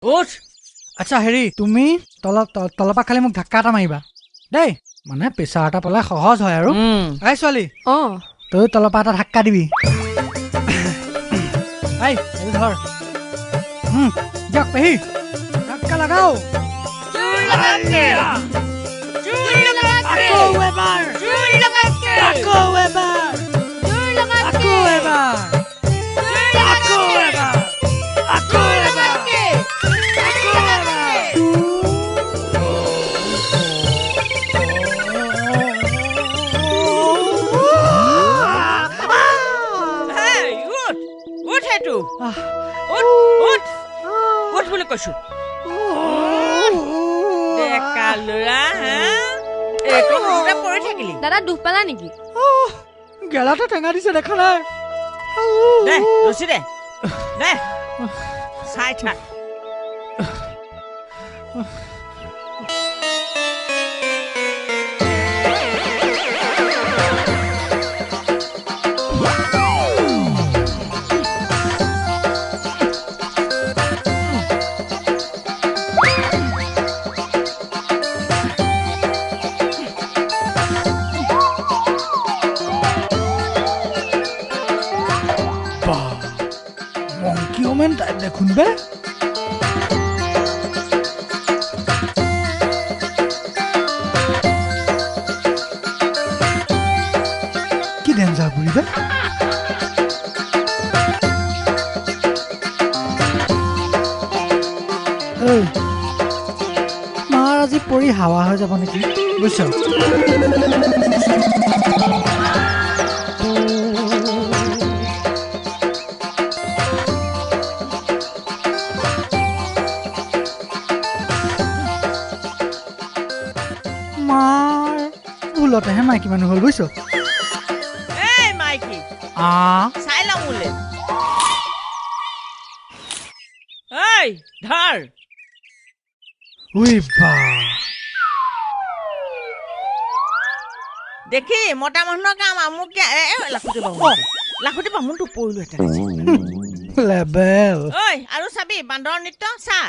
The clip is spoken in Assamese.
উঠ আচ্ছা হেৰি তুমি তলপা খালি মোক ধাক্কা এটা মাৰিবা দেই মানে প্ৰেছাৰ এটা পালে সহজ হয় আৰু এই ছোৱালী তই তলপা এটা ধাক্কা দিবি এই ধৰ যাক পেহী ধাক্কা লগাও দাদা দুখ পালা নেকি গেলাটা টেঙা দিছে দেখা নাই ৰচি দে চাই থাক দেখুন বে কি ডেঞ্জাৰ বুঢ়ী বে মাৰ আজি পৰি হাৱা হৈ যাব নেকি বুজিছ ভুলতেহে মাইকী মানুহ হ'ল বুজিছ মাইকী চাই লওঁ মোলে ধৰ দেখি মতা মানুহৰ কাম মোক লাখুটি বামুণটো পৰিলোহেঁতেন আৰু চাবি বান্দৰ নৃত্য চা